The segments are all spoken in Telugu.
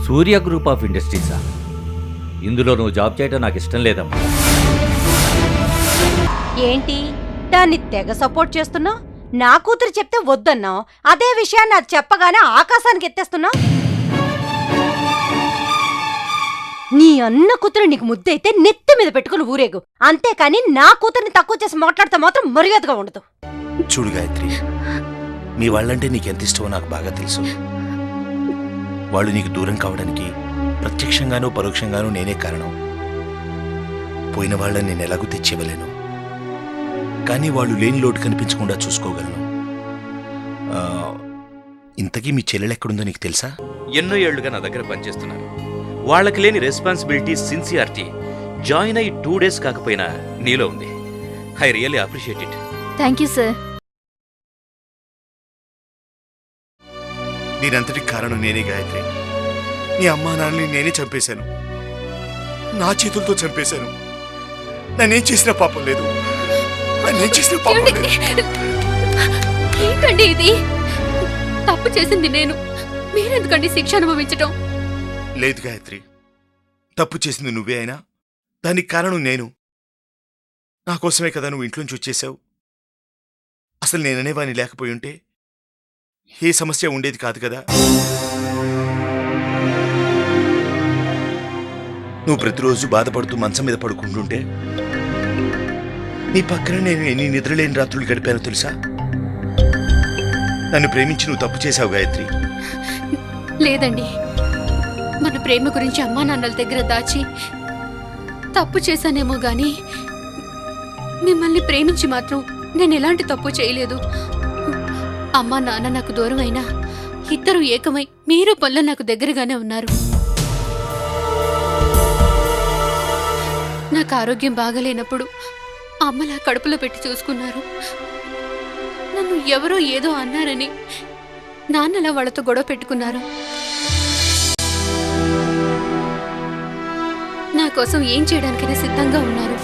Surya group of ఇండస్ట్రీసా? ఇందులో నువ్వు జాబ్ చేయటం నాకు ఇష్టం లేదమ్మా. ఏంటి దాన్ని తెగ సపోర్ట్ చేస్తున్నావు? నా కూతురు చెప్తే వద్దన్నావు, అదే విషయాన్ని అది చెప్పగానే ఆకాశానికి ఎత్తేస్తున్నావు. నీ అన్న కూతురు నీకు ముద్దైతే నెత్తి మీద పెట్టుకుని ఊరేగు, అంతేకాని నా కూతుర్ని తక్కువ చేసి మాట్లాడితే మాత్రం మర్యాదగా ఉండదు. చూడు గాయత్రి, మీ వాళ్ళంటే నీకెంత ఇష్టమో నాకు బాగా తెలుసు. వాళ్ళు నీకు దూరం కావడానికి ప్రత్యక్షంగానూ పరోక్షంగానూ నేనే కారణం. పోయిన వాళ్ళని నేను ఎలాగూ తెచ్చివ్వలేను, కానీ వాళ్ళు లేని లోటు కనిపించకుండా చూసుకోగలను. ఇంతకీ మీ చెల్లెలు ఎక్కడుందో నీకు తెలుసా? ఎన్నో ఏళ్లుగా నా దగ్గర పనిచేస్తున్నారు. వాళ్ళకి లేని రెస్పాన్సిబిలిటీ, సిన్సియారిటీ జాయిన్ అయ్యి 2 days కాకపోయినా నీలో ఉంది. I really appreciate it. Thank you sir. దీనంతటికి కారణం నేనే గాయత్రి. నీ అమ్మా నాన్నని నేనే చంపేశాను, నా చేతులతో చంపేశాను. నన్నేం చేసిన పాపం లేదు, నన్నేం చేసిన పాపం లేదు. ఏంటండి ఇది? తప్పు చేసింది నేను, మీరెందుకండి శిక్ష అనుభవించటం? లేదు గాయత్రి, తప్పు చేసింది నువ్వే అయినా దానికి కారణం నేను. నా కోసమే కదా నువ్వు ఇంట్లోంచి వచ్చేసావు. అసలు నేననేవాని లేకపోయి ఉంటే ఏ సమస్య ఉండేది కాదు కదా. నువ్వు ప్రతిరోజు బాధపడుతూ మంచం మీద పడుకుంటుంటే నీ పక్కన నేను ఎన్ని నిద్రలేని రాత్రులు గడిపానో తెలుసా? నన్ను ప్రేమించి నువ్వు తప్పు చేశావు గాయత్రి. లేదండి, మన ప్రేమ గురించి అమ్మా నాన్నల దగ్గర దాచి తప్పు చేశానేమో గాని మిమ్మల్ని ప్రేమించి మాత్రం నేను ఎలాంటి తప్పు చేయలేదు. అమ్మా నాన్న నాకు దూరం అయినా ఇద్దరు ఏకమై మీరు పనులు నాకు దగ్గరగానే ఉన్నారు. నాకు ఆరోగ్యం బాగలేనప్పుడు అమ్మలా కడుపులో పెట్టి చూసుకున్నారు. నన్ను ఎవరో ఏదో అన్నారని నాన్నలా వాళ్ళతో గొడవ పెట్టుకున్నారు. నా కోసం ఏం చేయడానికైనా సిద్ధంగా ఉన్నారు.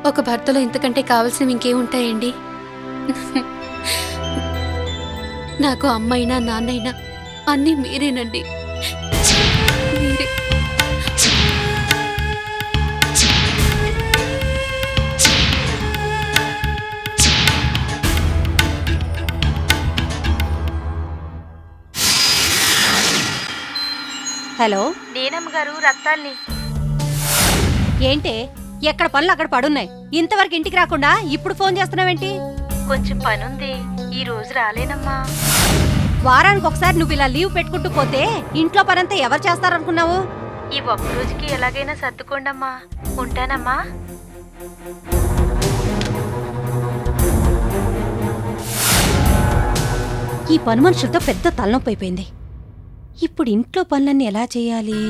ఒక భర్తలో ఇంతకంటే కావాల్సినవి ఇంకేముంటాయండి? నాకు అమ్మైనా నాన్నైనా అన్నీ మీరేనండి, మీరే. హలో, నేనమ్మగారు రత్తాల్ని. ఏంటే ఎక్కడ పనులు అక్కడ పడున్నాయి, ఇంతవరకు ఇంటికి రాకుండా ఇప్పుడు ఫోన్ చేస్తున్నావేంటి? కొంచెం పనుంది, ఈ రోజు రాలేనమ్మా. వారానికి ఒకసారి నువ్వు ఇలా లీవ్ పెట్టుకుంటూ పోతే ఇంట్లో పనంతా ఎవరు చేస్తారనుకున్నావు? ఈ ఒక్క రోజుకి ఎలాగైనా సర్దుకోండమ్మా. ఉంటానమ్మా. ఈ పని మనుషులతో పెద్ద తలనొప్పి అయిపోయింది. ఇప్పుడు ఇంట్లో పనులన్నీ ఎలా చేయాలి?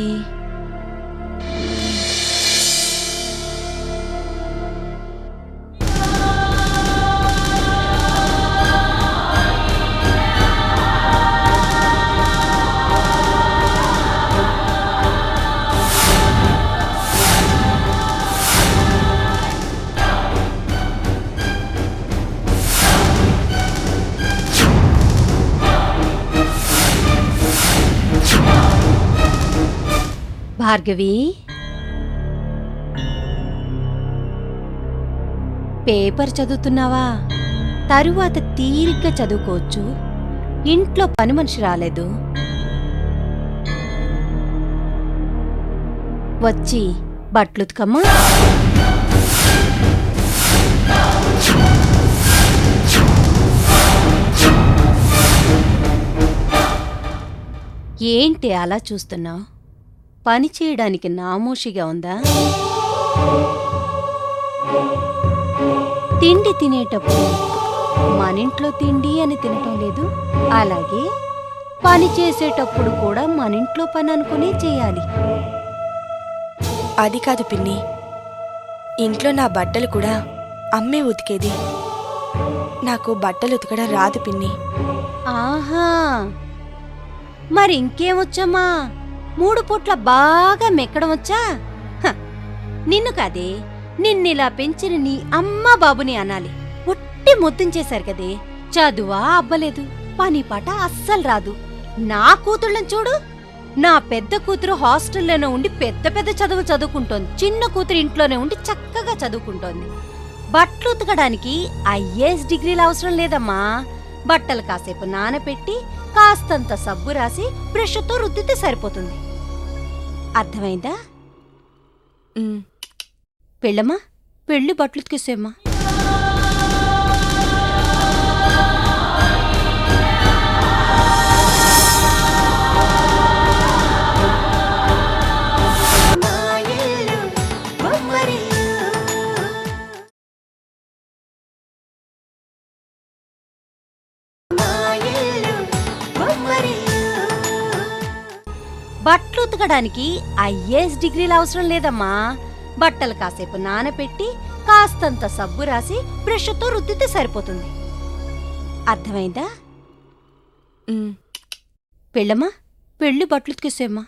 భార్గవి, పేపర్ చదువుతున్నావా? తరువాత తీరిగ్గా చదువుకోవచ్చు. ఇంట్లో పని మనిషి రాలేదు, వచ్చి బట్లుతుకమ్మా. ఏంటి అలా చూస్తున్నావు? పని చేయడానికి నామోషిగా ఉందా? తిండి తినేటప్పుడు మనింట్లో తిండి అని తినటం లేదు, అలాగే పని చేసేటప్పుడు కూడా మనింట్లో పని అనుకునే చేయాలి. అది కాదు పిన్ని, ఇంట్లో నా బట్టలు కూడా అమ్మే ఉతికేది. నాకు బట్టలు ఉతకడం రాదు పిన్ని. ఆహా, మరి ఇంకేమొచ్చమ్మా? 3 పూట్ల బాగా మెక్కడం వచ్చా? నిన్ను కాదే, నిన్నిలా పెంచిన నీ అమ్మ బాబుని అనాలి. ఒట్టి ముద్దించేశారు కదే. చదువా అబ్బలేదు, పని పాట అస్సలు రాదు. నా కూతుళ్ళని చూడు. నా పెద్ద కూతురు హాస్టల్లోనే ఉండి పెద్ద పెద్ద చదువులు చదువుకుంటోంది. చిన్న కూతురు ఇంట్లోనే ఉండి చక్కగా చదువుకుంటోంది. బట్టలు ఉతకడానికి ఐఏఎస్ డిగ్రీలు అవసరం లేదమ్మా. బట్టలు కాసేపు నానపెట్టి కాస్తంత సబ్బు రాసి బ్రష్తో రుద్దితే సరిపోతుంది. అర్థమైందా? ఉమ్, పెళ్ళమ్మా, పెళ్ళి బట్టలు ఉతికేసేమ్మా. బట్టలు ఉతకడానికి ఐఏఎస్ డిగ్రీలు అవసరం లేదమ్మా. బట్టలు కాసేపు నానపెట్టి కాస్తంత సబ్బు రాసి బ్రష్తో రుద్దితే సరిపోతుంది. అర్థమైందా? ఉమ్. పెళ్ళమ్మా, పెళ్ళి బట్టలు ఉతికేసేమ్మా.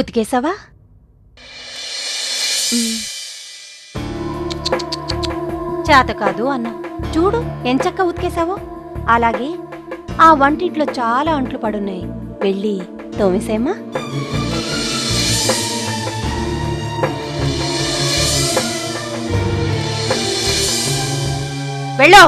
ఉతికేసావా? చేత కాదు అన్నా. చూడు ఎంచక్క ఉతికేసావో. అలాగే ఆ వంటింట్లో చాలా అంట్లు పడున్నాయి. వెళ్ళి తోమేసేమ్మా. వెళ్ళో.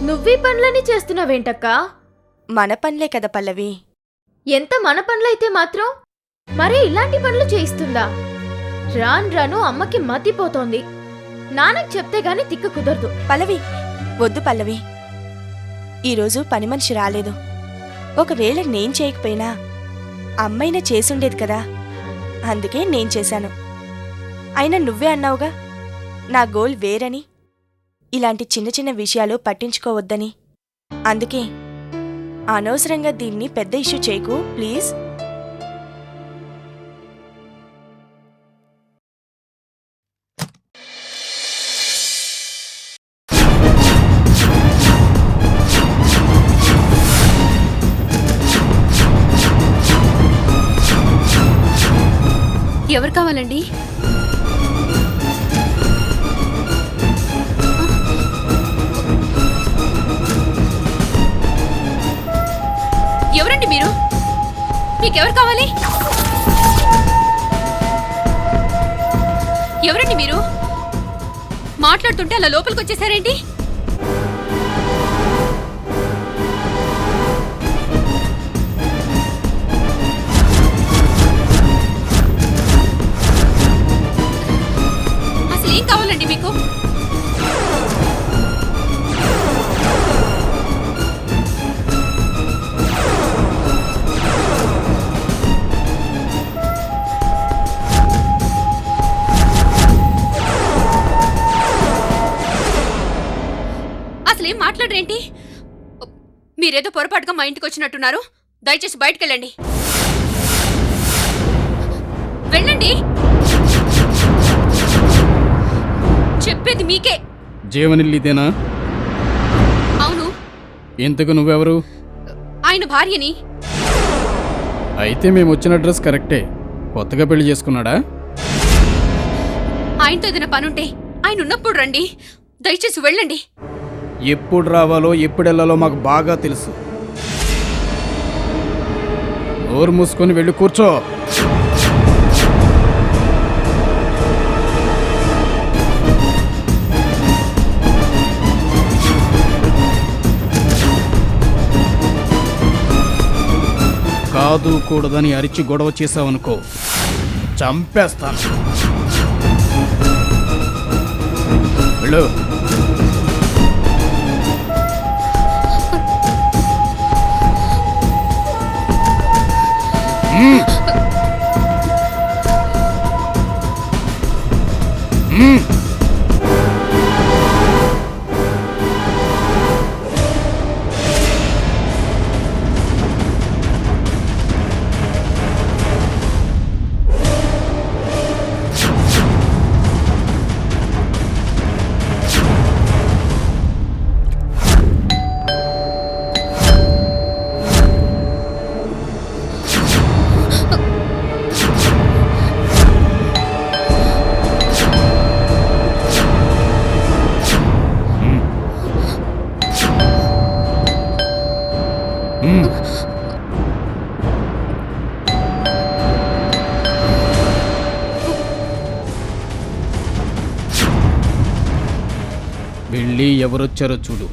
నువ్వీ పనులని చేస్తున్నావేంటక్కా? మన పనులే కదా పల్లవి. ఎంత మన పనులైతే మాత్రం మరీ ఇలాంటి పనులు చేయిస్తుందా? రాను రాను అమ్మకి మతిపోతోంది. నాన్నకి చెప్తే గాని తిక్క కుదరదు. పల్లవి, వద్దు పల్లవి. ఈరోజు పని మనిషి రాలేదు. ఒకవేళ నేను చేయకపోయినా అమ్మైనా చేసుండేది కదా. అందుకే నేను చేశాను. అయినా నువ్వే అన్నావుగా నా గోల్ వేరని, ఇలాంటి చిన్న చిన్న విషయాలు పట్టించుకోవద్దని. అందుకే అనవసరంగా దీన్ని పెద్ద ఇష్యూ చేయకు ప్లీజ్. ఎవరు కావాలండి? ఎవరండి మీరు? మీకెవరు కావాలి? ఎవరండి మీరు? మాట్లాడుతుంటే అలా లోపలికి వచ్చేసారేంటి? అసలు ఏం కావాలండి మీకు? అసలేం మాట్లాడరేంటి? మీరేదో పొరపాటుగా మా ఇంటికి వచ్చినట్టున్నారు. దయచేసి బయటికి వెళ్ళండి. వెళ్ళండి. చెప్పేది మీకే. జీవనిల్లిదేనా? అవును, ఇంతకు నువ్వెవరు? ఆయన భార్యని. అయితే మేము వచ్చిన అడ్రస్ కరెక్టే. కొత్తగా పెళ్లి చేసుకున్నాడా? ఆయనతో ఏదైనా పనుంటే ఆయన ఉన్నప్పుడు రండి. దయచేసి వెళ్ళండి. ఎప్పుడు రావాలో ఎప్పుడు వెళ్ళాలో మాకు బాగా తెలుసు. నోరు మూసుకొని వెళ్ళి కూర్చో. కాదు కూడదని అరిచి గొడవ చేసావనుకో, చంపేస్తాను. వెళ్ళు. వెళ్ళి ఎవరొచ్చారో చూడు.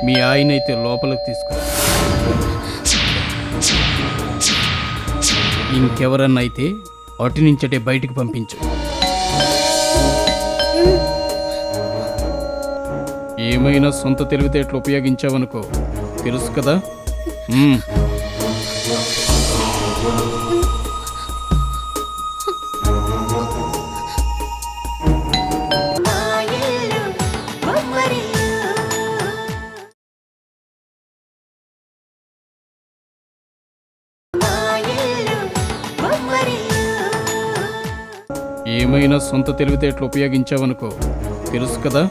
మీ ఆయనైతే లోపలికి తీసుకో. ఇంకెవరన్నా అయితే అటు నుంచటే బయటికి పంపించు. ఏమైనా సొంత తెలివితేటలు ఉపయోగించావనుకో, తెలుసు కదా. ఏమైనా సొంత తెలివితేటలు ఉపయోగించావనుకో, తెలుసు కదా.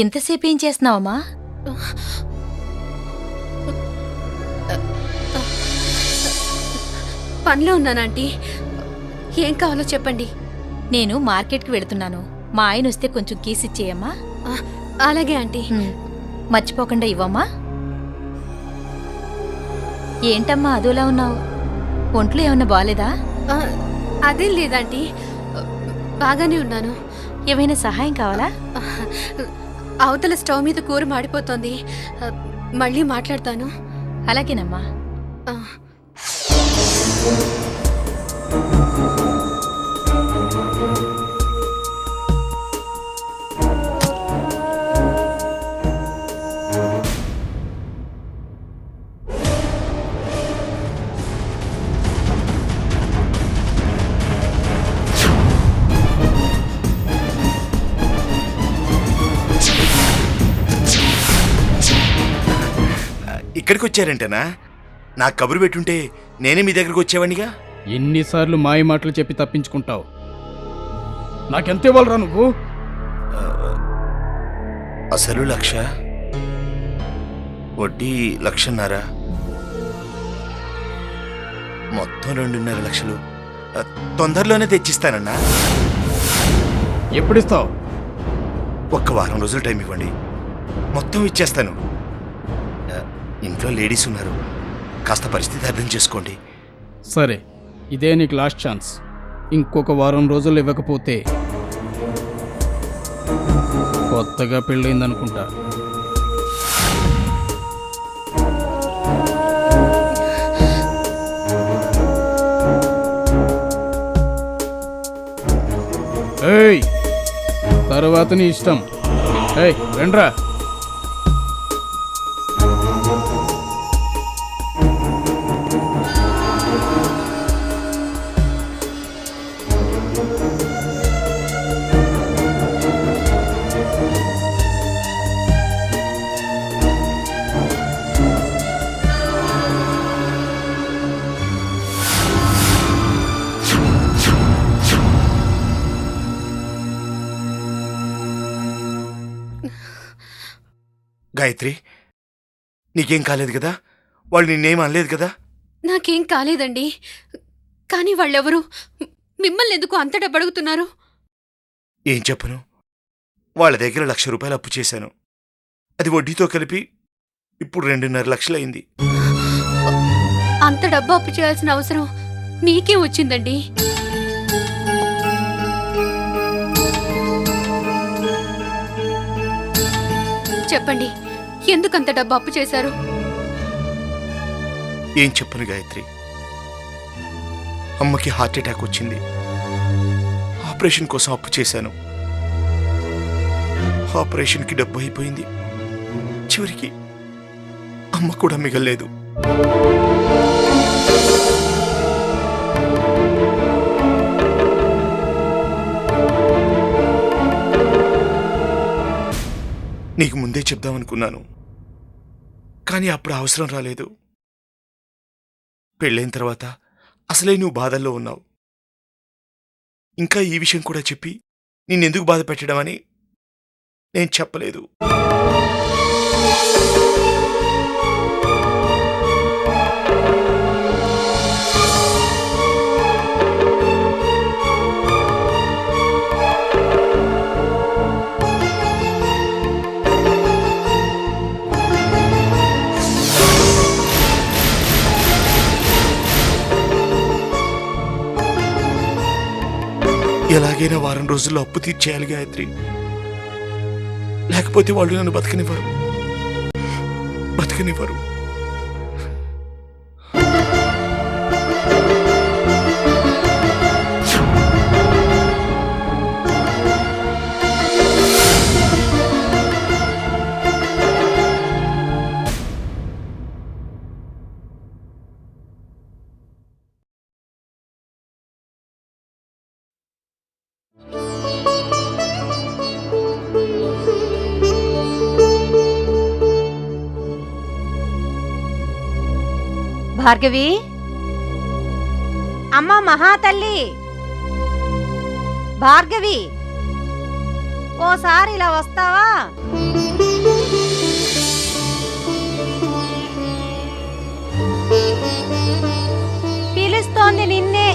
ఎంతసేపు ఏం చేస్తున్నావమ్మా? పనిలో ఉన్నాను ఆంటీ. ఏం కావాలో చెప్పండి. నేను మార్కెట్కి వెళుతున్నాను. మా ఆయన వస్తే కొంచెం కీస్ ఇచ్చేయమ్మా. అలాగే ఆంటీ. మర్చిపోకుండా ఇవ్వమ్మా. ఏంటమ్మా అదోలా ఉన్నావు? ఒంట్లో ఏమన్నా బాలేదా? అదేం లేదాంటీ, బాగానే ఉన్నాను. ఏమైనా సహాయం కావాలా? అవతల స్టవ్ మీద కూర మాడిపోతోంది, మళ్ళీ మాట్లాడతాను. అలాగేనమ్మా. ఇక్కడికి వచ్చారంటేనా? నాకు కబురు పెట్టుంటే నేనే మీ దగ్గరకు వచ్చేవాడినిగా. ఎన్నిసార్లు మాయ మాటలు చెప్పి తప్పించుకుంటావు? నాకెంత ఇవ్వాలరా నువ్వు? అసలు 1,00,000, వడ్డీ 1,50,000, మొత్తం 2.5 లక్షలు. తొందరలోనే తెచ్చిస్తానన్నా. ఎప్పుడిస్తావు? ఒక్క వారం రోజులు టైం ఇవ్వండి, మొత్తం ఇచ్చేస్తాను. ఇంట్లో లేడీస్ ఉన్నారు, కాస్త పరిస్థితి అర్థం చేసుకోండి. సరే, ఇదే నీకు లాస్ట్ ఛాన్స్. ఇంకొక వారం రోజులు ఇవ్వకపోతే కొత్తగా పెళ్ళయిందనుకుంటా. ఏయ్, తర్వాత నీ ఇష్టం. ఏయ్, రండ్రా. గాయత్రి, నీకేం కాలేదు కదా? వాళ్ళు నిన్నేం అనలేదు కదా? నాకేం కాలేదండి. కానీ వాళ్ళెవరు మిమ్మల్ని ఎందుకు అంత డబ్బు అడుగుతున్నారు? ఏం చెప్పను, వాళ్ళ దగ్గర 1,00,000 రూపాయలు అప్పు చేశాను. అది వడ్డీతో కలిపి ఇప్పుడు 2.5 లక్షలైంది. అంత డబ్బు అప్పు చేయాల్సిన అవసరం మీకేం వచ్చిందండి? చెప్పండి, ఎందుకంత డబ్బు అప్పు చేశారు? ఏం చెప్పను గాయత్రి, అమ్మకి హార్ట్ అటాక్ వచ్చింది. ఆపరేషన్ కోసం అప్పు చేశాను. ఆపరేషన్కి డబ్బు అయిపోయింది. చివరికి అమ్మ కూడా మిగల్లేదు. నీకు ముందే చెప్దామనుకున్నాను, కానీ అప్పుడు అవసరం రాలేదు. పెళ్ళైన తర్వాత అసలే నువ్వు బాధల్లో ఉన్నావు. ఇంకా ఈ విషయం కూడా చెప్పి నిన్నెందుకు బాధ పెట్టడం అని నేను చెప్పలేదు. ఎలాగైనా వారం రోజుల్లో అప్పు తీర్చేయాలి గాయత్రి, లేకపోతే వాళ్ళు నన్ను బతకనివ్వరు. భార్గవి, అమ్మా మహాతల్లి భార్గవి, ఓసారి ఇలా వస్తావా? పిలుస్తోంది నిన్నే.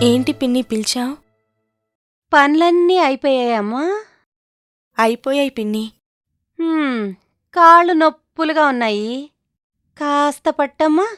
ఏంటి పిన్ని పిలిచావు? పనులన్నీ అయిపోయాయమ్మా? అయిపోయాయి పిన్ని. కాళ్ళు నొప్పులుగా ఉన్నాయి, కాస్త పట్టమ్మా.